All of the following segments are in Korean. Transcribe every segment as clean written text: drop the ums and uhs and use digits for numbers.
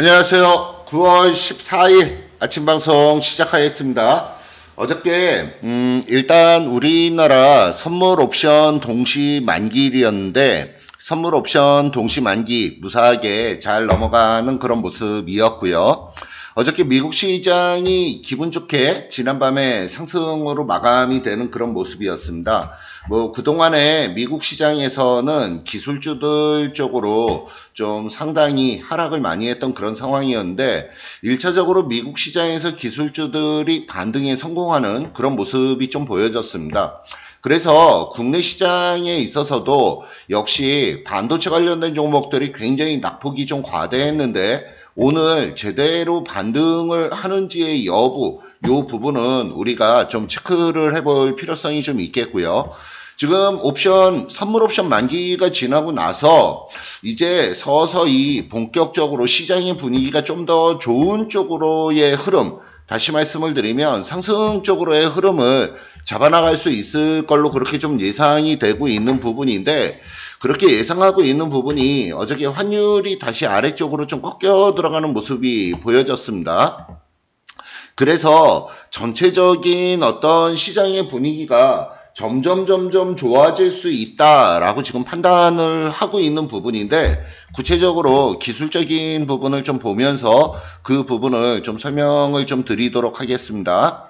안녕하세요. 9월 14일 아침 방송 시작하겠습니다. 어저께 일단 우리나라 선물 옵션 동시 만기일이었는데 선물 옵션 동시 만기 무사하게 잘 넘어가는 그런 모습이었고요. 어저께 미국 시장이 기분 좋게 지난밤에 상승으로 마감이 되는 그런 모습이었습니다. 그동안에 미국 시장에서는 기술주들 쪽으로 좀 상당히 하락을 많이 했던 그런 상황이었는데 1차적으로 미국 시장에서 기술주들이 반등에 성공하는 그런 모습이 좀 보여졌습니다. 그래서 국내 시장에 있어서도 역시 반도체 관련된 종목들이 굉장히 낙폭이 좀 과대했는데 오늘 제대로 반등을 하는지의 여부, 요 부분은 우리가 좀 체크를 해볼 필요성이 좀 있겠고요. 지금 선물 옵션 만기가 지나고 나서 이제 서서히 본격적으로 시장의 분위기가 좀 더 좋은 쪽으로의 흐름, 다시 말씀을 드리면 상승 쪽으로의 흐름을 잡아나갈 수 있을 걸로 그렇게 좀 예상이 되고 있는 부분인데 그렇게 예상하고 있는 부분이 어저께 환율이 다시 아래쪽으로 좀 꺾여 들어가는 모습이 보여졌습니다. 그래서 전체적인 어떤 시장의 분위기가 점점 좋아질 수 있다라고 지금 판단을 하고 있는 부분인데 구체적으로 기술적인 부분을 좀 보면서 그 부분을 좀 설명을 좀 드리도록 하겠습니다.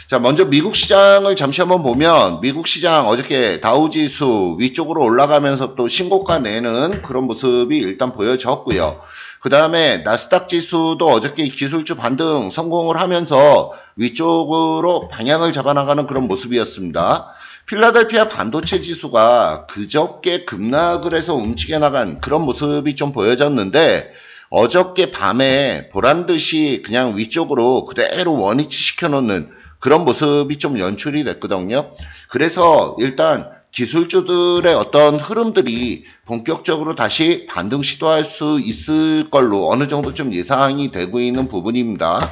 자, 먼저 미국 시장을 잠시 한번 보면 미국 시장 어저께 다우지수 위쪽으로 올라가면서 또 신고가 내는 그런 모습이 일단 보여졌고요. 그 다음에 나스닥 지수도 어저께 기술주 반등 성공을 하면서 위쪽으로 방향을 잡아나가는 그런 모습이었습니다. 필라델피아 반도체 지수가 그저께 급락을 해서 움직여 나간 그런 모습이 좀 보여졌는데 어저께 밤에 보란듯이 그냥 위쪽으로 그대로 원위치 시켜놓는 그런 모습이 좀 연출이 됐거든요. 그래서 일단 기술주들의 어떤 흐름들이 본격적으로 다시 반등 시도할 수 있을 걸로 어느 정도 좀 예상이 되고 있는 부분입니다.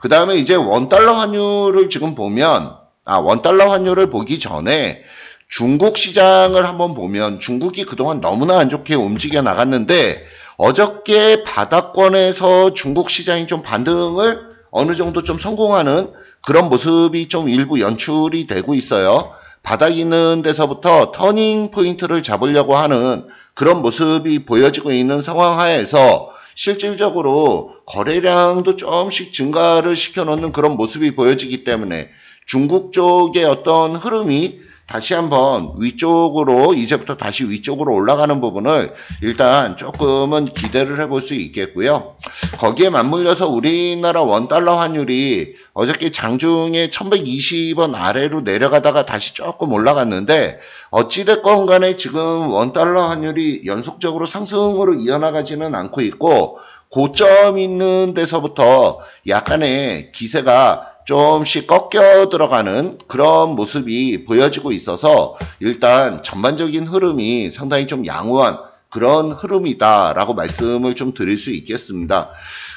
그 다음에 이제 원달러 환율을 지금 보면 원달러 환율을 보기 전에 중국 시장을 한번 보면 중국이 그동안 너무나 안 좋게 움직여 나갔는데 어저께 바닥권에서 중국 시장이 좀 반등을 어느 정도 좀 성공하는 그런 모습이 좀 일부 연출이 되고 있어요. 바닥 있는 데서부터 터닝 포인트를 잡으려고 하는 그런 모습이 보여지고 있는 상황 하에서 실질적으로 거래량도 조금씩 증가를 시켜놓는 그런 모습이 보여지기 때문에 중국 쪽의 어떤 흐름이 다시 한번 위쪽으로 이제부터 다시 위쪽으로 올라가는 부분을 일단 조금은 기대를 해볼 수 있겠고요. 거기에 맞물려서 우리나라 원달러 환율이 어저께 장중에 1120원 아래로 내려가다가 다시 조금 올라갔는데 어찌됐건 간에 지금 원달러 환율이 연속적으로 상승으로 이어나가지는 않고 있고 고점 있는 데서부터 약간의 기세가 조금씩 꺾여 들어가는 그런 모습이 보여지고 있어서 일단 전반적인 흐름이 상당히 좀 양호한 그런 흐름이다라고 말씀을 좀 드릴 수 있겠습니다.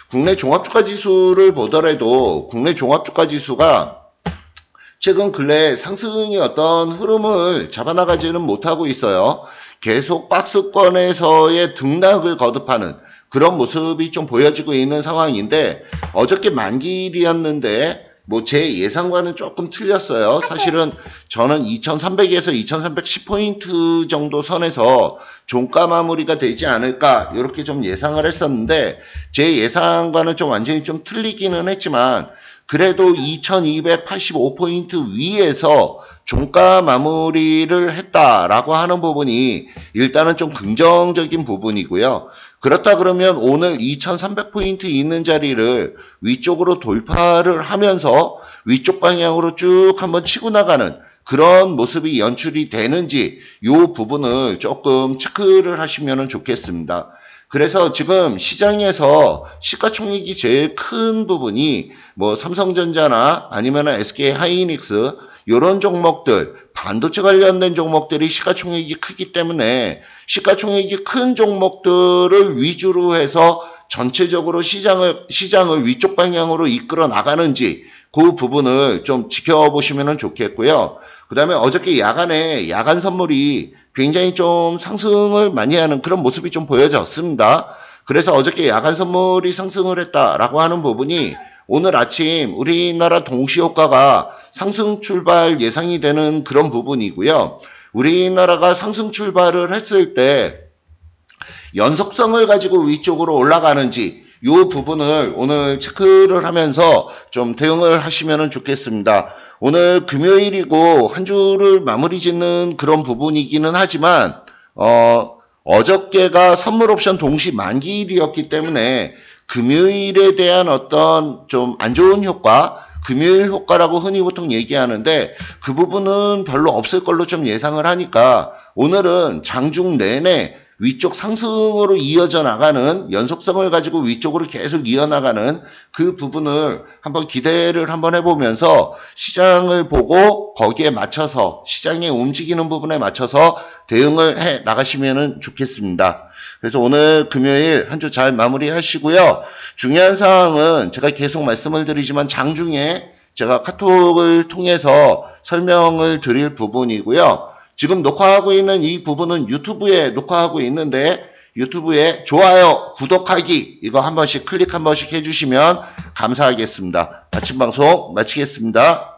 국내 종합주가 지수를 보더라도 국내 종합주가 지수가 최근 근래 상승의 어떤 흐름을 잡아나가지는 못하고 있어요. 계속 박스권에서의 등락을 거듭하는 그런 모습이 좀 보여지고 있는 상황인데 어저께 만기일이었는데 제 예상과는 조금 틀렸어요. 사실은 저는 2300에서 2310포인트 정도 선에서 종가 마무리가 되지 않을까 이렇게 좀 예상을 했었는데 제 예상과는 좀 완전히 좀 틀리기는 했지만 그래도 2285포인트 위에서 종가 마무리를 했다라고 하는 부분이 일단은 좀 긍정적인 부분이고요. 그렇다 그러면 오늘 2300포인트 있는 자리를 위쪽으로 돌파를 하면서 위쪽 방향으로 쭉 한번 치고 나가는 그런 모습이 연출이 되는지 이 부분을 조금 체크를 하시면 좋겠습니다. 그래서 지금 시장에서 시가총액이 제일 큰 부분이 삼성전자나 아니면 SK 하이닉스 이런 종목들 반도체 관련된 종목들이 시가총액이 크기 때문에 시가총액이 큰 종목들을 위주로 해서 전체적으로 시장을 위쪽 방향으로 이끌어 나가는지 그 부분을 좀 지켜보시면 좋겠고요. 그 다음에 어저께 야간에 야간 선물이 굉장히 좀 상승을 많이 하는 그런 모습이 좀 보여졌습니다. 그래서 어저께 야간 선물이 상승을 했다라고 하는 부분이 오늘 아침 우리나라 동시효과가 상승 출발 예상이 되는 그런 부분이고요. 우리나라가 상승 출발을 했을 때 연속성을 가지고 위쪽으로 올라가는지 이 부분을 오늘 체크를 하면서 좀 대응을 하시면 좋겠습니다. 오늘 금요일이고 한 주를 마무리 짓는 그런 부분이기는 하지만 어저께가 선물 옵션 동시 만기일이었기 때문에 금요일에 대한 어떤 좀 안 좋은 효과, 금요일 효과라고 흔히 보통 얘기하는데 그 부분은 별로 없을 걸로 좀 예상을 하니까 오늘은 장중 내내 위쪽 상승으로 이어져 나가는 연속성을 가지고 위쪽으로 계속 이어나가는 그 부분을 한번 기대를 한번 해보면서 시장을 보고 거기에 맞춰서 시장의 움직이는 부분에 맞춰서 대응을 해 나가시면 좋겠습니다. 그래서 오늘 금요일 한 주 잘 마무리하시고요. 중요한 사항은 제가 계속 말씀을 드리지만 장중에 제가 카톡을 통해서 설명을 드릴 부분이고요. 지금 녹화하고 있는 이 부분은 유튜브에 녹화하고 있는데 유튜브에 좋아요, 구독하기 이거 한 번씩 클릭 한 번씩 해주시면 감사하겠습니다. 아침 방송 마치겠습니다.